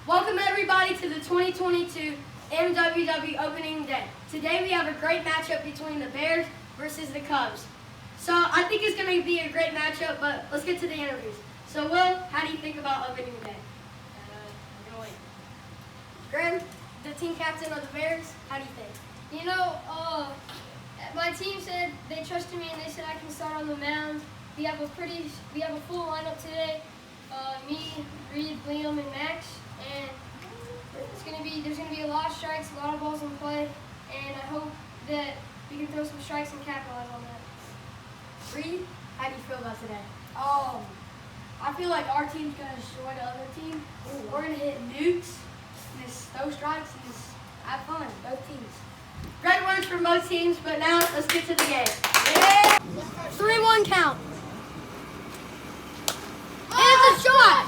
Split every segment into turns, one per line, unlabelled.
Welcome everybody to the 2022 MWW opening day. Today we have a great matchup between the Bears versus the Cubs. So I think it's going to be a great matchup, but let's get to the interviews. So Will, how do you think about opening day? I'm going to win. Graham, the team captain of the Bears, how do you think?
You know, my team said they trusted me and they said I can start on the mound. We have a full lineup today. Me, Reed, Liam, and Max, and there's gonna be a lot of strikes, a lot of balls in play, and I hope that we can throw some strikes and capitalize on that.
Reed, how do you feel about today?
I feel like our team's gonna destroy the other team. We're gonna hit nukes, and just throw strikes, and just have fun, both teams.
Great words from both teams, but now let's get to the game. Yeah. 3-1 count. And it's a shot.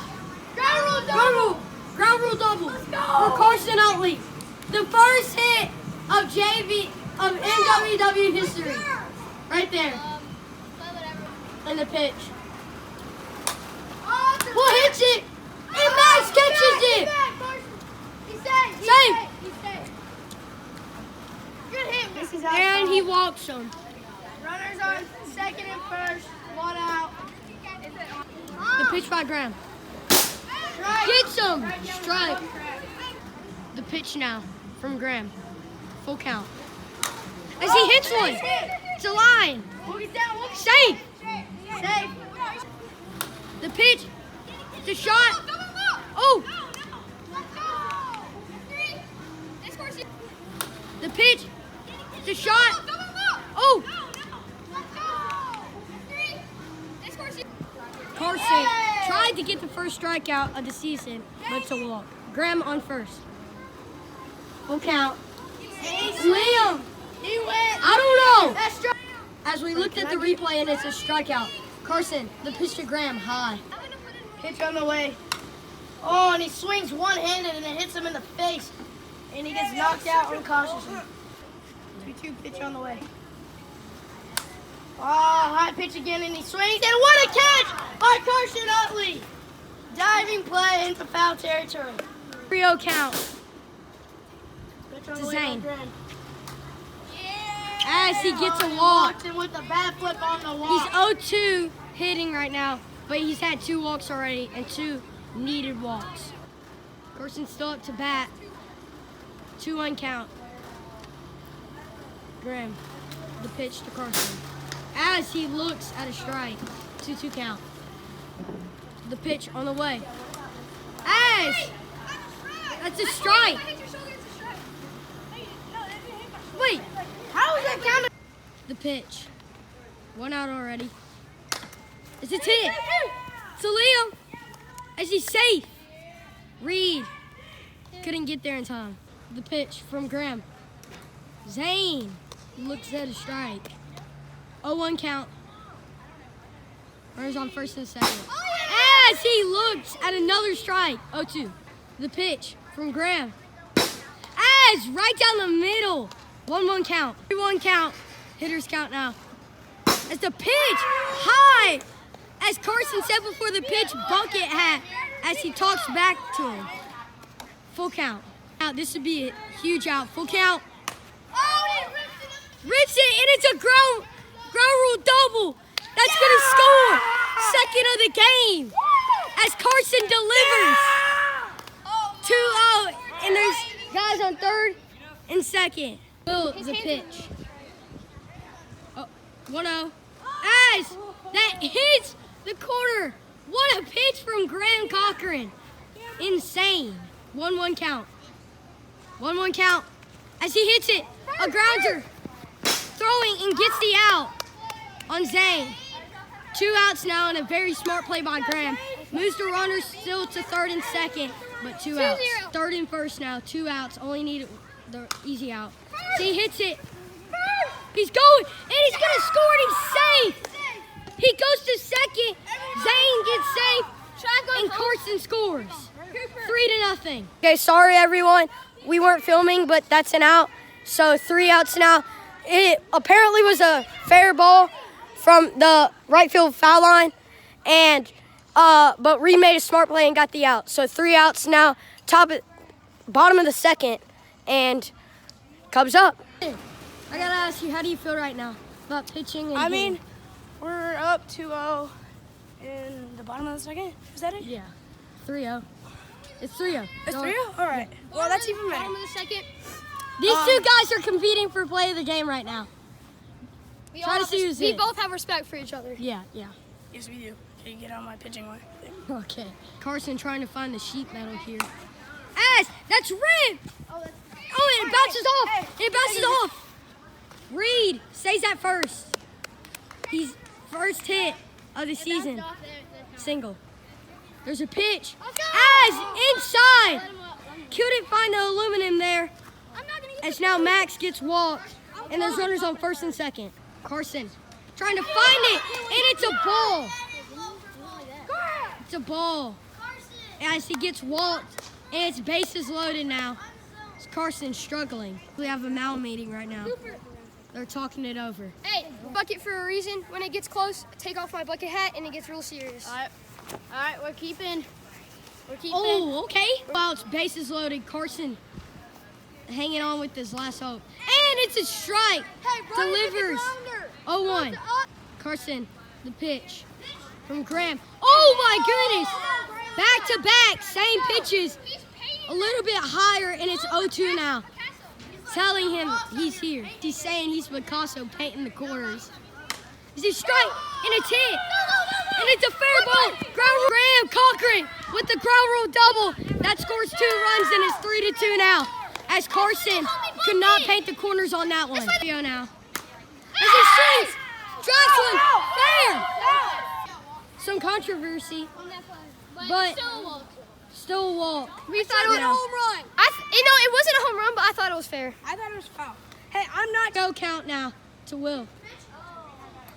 Ground rule double.
Let's go.
For Carson Utley. The first hit of MWW history. Right there. And the pitch. Who hits it? And Max catches it.
He's safe.
Safe.
Good hit.
And he walks him.
Runners on second and first. One out.
The pitch by Graham. Gets him. Strike. The pitch now from Graham. Full count. As he hits one. It's a line. Safe.
Safe.
The pitch. It's a shot. Oh. The pitch. It's a shot. Oh. Carson tried to get the first strikeout of the season, but it's a walk. Graham on first. Full count. Liam.
He went.
I don't know.
That's strike.
As we looked at the replay and it's a strikeout. Carson, the pitch to Graham, high.
Pitch on the way. Oh, and he swings one-handed and it hits him in the face. And he gets knocked out unconsciously. 2-2 pitch on the way. Oh, high pitch again and he swings. And what a catch by Carson Utley. Diving play into foul territory.
3-0 count.
Pitch on
To
the way
Zane.
by Graham.
As he gets a
He
walk.
walks in with a bat flip on the
He's
walk.
0-2 hitting right now, but he's had 2 walks already and 2 needed walks. Carson's still up to bat. 2-1 count. Graham, the pitch to Carson. As he looks at a strike. 2-2 count. The pitch on the way. As that's a strike. Wait,
How is that counted?
the pitch. 1 out already. It's a hit. To Liam. As he's safe. Reed couldn't get there in time. The pitch from Graham. Zane looks at a strike. 0-1 count. Runners on first and second. As he looks at another strike. 0-2. The pitch from Graham. As right down the middle. 1-1 count. 3-1 count. Hitters count now. As the pitch high. As Carson said before the pitch, bucket hat. As he talks back to him. Full count. Out. This would be a huge out. Full count. Rips it, and it's a ground rule double. That's going to score. Second of the game. As Carson delivers. 2 out, and there's guys on third and second. Will, the pitch. 1-0. As that hits the corner. What a pitch from Graham Cochran. Insane. 1-1 count. 1-1 count. As he hits it, a grounder. Throwing and gets the out on Zane. 2 outs now and a very smart play by Graham. Moves the runners still to third and second, but 2 outs. Third and first now, 2 outs. Only need the easy out. So he hits it. He's going, and he's going to score, and he's safe. He goes to second. Zane gets safe, and Carson scores. 3-0. Okay, sorry everyone. We weren't filming, but that's an out. So 3 outs now. It apparently was a fair ball from the right field foul line, and but Reed made a smart play and got the out. So 3 outs now. bottom of the second, and Cubs up. I gotta ask you, how do you feel right now about pitching? And
I mean, we're up 2-0 in the bottom of the second. Is that it?
yeah, 3-0. It's 3-0.
It's 3-0? All right. Well, that's even better.
Bottom of the second.
These two guys are competing for play of the game right now. Try to see who's
We
in.
both have respect for each other.
Yeah.
Yes, we do. Can you get on my pitching way?
Okay. Carson trying to find the sheet metal here. That's Red! Oh, it bounces off! It bounces off! Reed stays at first. He's first hit of the season. Single. There's a pitch. Inside! Couldn't find the aluminum there. As now Max gets walked. And there's runners on first and second. Carson trying to find it. And it's a ball. It's a ball. As he gets walked. And it's bases loaded now. Carson's struggling. We have a mound meeting right now. They're talking it over.
Hey, bucket for a reason. When it gets close, take off my bucket hat and it gets real serious.
All right, we're keeping.
Oh, okay. Well, it's bases loaded. Carson hanging on with his last hope. And it's a strike. Delivers. 0-1. Carson, the pitch from Graham. Oh my goodness. Back to back, same pitches. A little bit higher, and it's 0-2 now. Telling him he's here. He's saying he's Picasso painting the corners. Is it strike? And it's hit. And it's a fair ball. Graham Cochran with the ground rule double. That scores 2 runs, and it's 3-2 now. As Carson could not paint the corners on that one. Now. As he swings. Drives one. Fair. Some controversy. But still a walk.
We thought it was a home run. It wasn't a home run, but I thought it was fair.
I thought it was foul. Hey, I'm not.
Go count now to Will.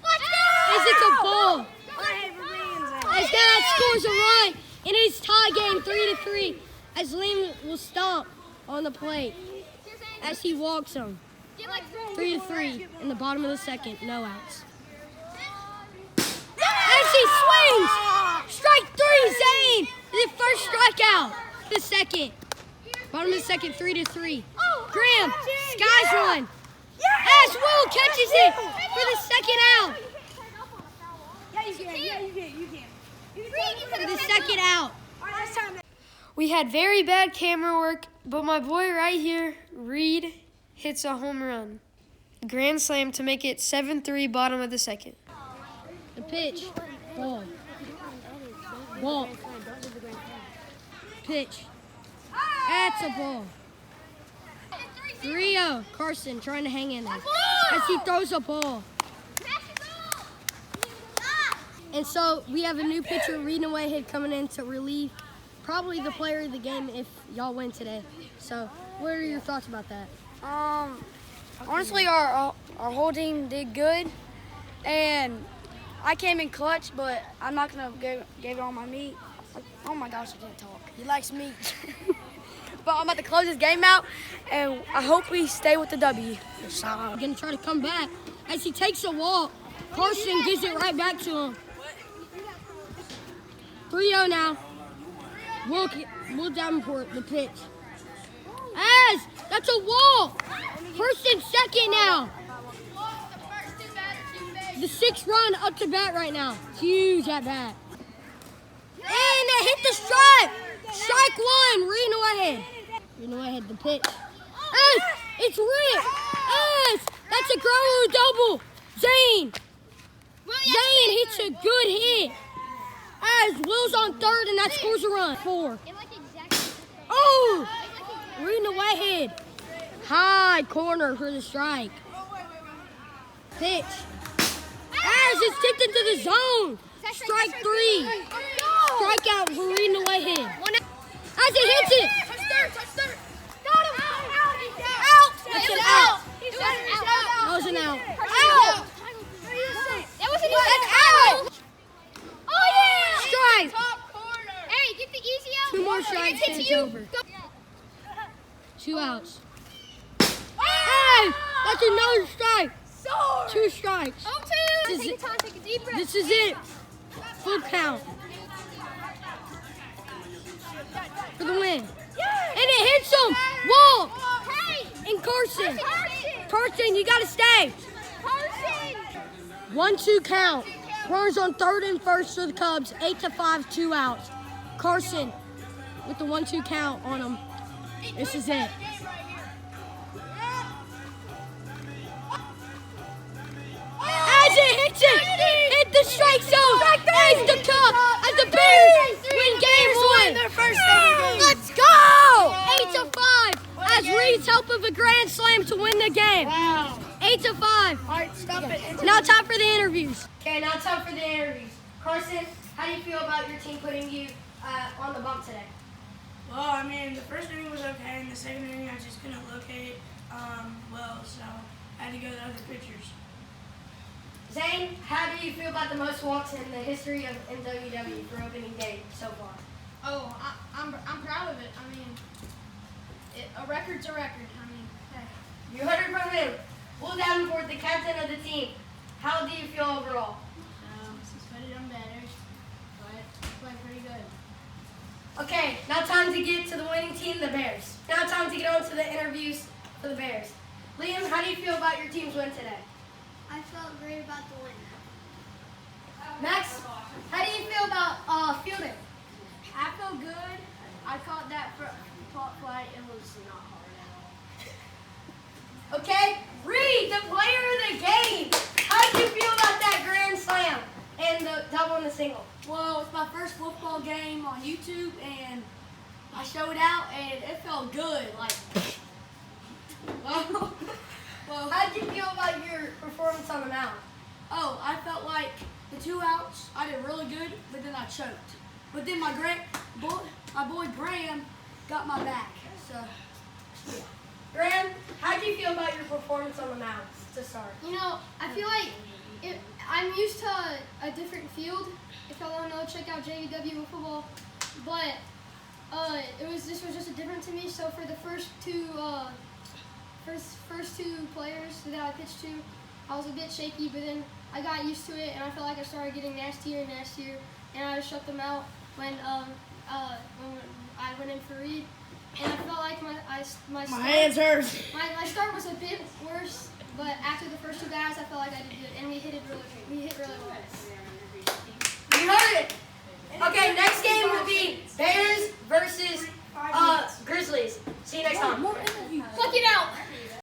As it's a ball. As that scores a run. And it's tie game 3-3. As Liam will stomp on the plate. As he walks him. 3-3 in the bottom of the second. No outs. As he swings. Strike 3, Zane. The first strikeout. The second. Bottom of the second, 3-3. Graham, skies one. As Will catches it for the second out. For the second out.
We had very bad camera work, but my boy right here, Reed, hits a home run. Grand slam to make it 7-3 bottom of the second.
The pitch. Ball. Ball. Pitch. That's a ball. 3-0. Carson trying to hang in there. As he throws a ball. And so we have a new pitcher, Reed Whitehead, coming in to relieve probably the player of the game if y'all win today. So what are your thoughts about that?
Honestly, our whole team did good, and I came in clutch, but I'm not gonna give it all my meat. Oh my gosh, I can't talk. He likes meat. But I'm about to close this game out, and I hope we stay with the W.
I'm gonna try to come back as he takes a walk. Carson gives it right back to him. 3-0 now. Will Davenport, the pitch. As that's a walk. First and second now. The 6th run up to bat right now. Huge at bat. And they hit the strike. Strike 1. Reed Whitehead. Reed Whitehead, the pitch. As it's Rick. As that's a ground double. Zane. Zane hits a good hit. As Will's on third, and that scores a run. 4. Oh! Reed Whitehead. High corner for the strike. Pitch. As it's tipped into the zone. Strike 3. Strikeout for Reed Whitehead. As he hits it.
Got him.
Out. That's an out. That was an out. Out.
That wasn't
That's out.
Oh, yeah.
Strike.
Top corner. Hey, get the easy out.
2 more strikes and it's over. 2 outs. Hey, that's another strike. 2 strikes.
Oh, 2.
This is
Take
it.
your time. Take a deep breath.
This is it. Full count. For the win. Carson, you gotta stay.
Carson!
1-2 count. Runners on third and first for the Cubs. 8-5, 2 outs. Carson with the 1-2 count on him. This is it. As it hits it, hit the strike zone. As the Cub, as the Bears win game 1. Let's go! 8-5. As Reed's helping a grand slam to win the game.
Wow.
8-5.
All right, stop it.
Now time for the interviews.
Okay, now time for the interviews. Carson, how do you feel about your team putting you on the bump today?
Well, I mean, the first inning was okay, and the second inning I just couldn't locate it well, so I had to go to other pitchers.
Zane, how do you feel about the most walks in the history of MWW for opening day so far?
Oh, I'm proud of it. I mean, a record's a record. I mean, hey.
You heard it from him. Will Davenport, the captain of the team, how do you feel overall?
Suspended them better, but played pretty good.
Okay, now time to get to the winning team, the Bears. Now time to get on to the interviews for the Bears. Liam, how do you feel about your team's win today?
I felt great about the win.
Max, how do you feel about fielding?
I feel good. I caught that top flight. It was not hard at all.
Okay, Reed, the player of the game. How do you feel about that grand slam and the double and the single?
Well, it's my first football game on YouTube, and I showed out, and it felt good. Like, well,
How did you feel about your performance on the mound?
oh, I felt like the 2 outs, I did really good, but then I choked. But then my boy Graham got my back. So,
Graham, how do you feel about your performance on the mound to start?
You know, I feel like I'm used to a different field. If y'all don't know, check out JVW football. But this was just different to me. So for the first two players that I pitched to, I was a bit shaky, but then I got used to it, and I felt like I started getting nastier and nastier, and I just shut them out when I went in for Reed. And I felt like my start
hurt.
my start was a bit worse, but after the first 2 guys, I felt like I did good.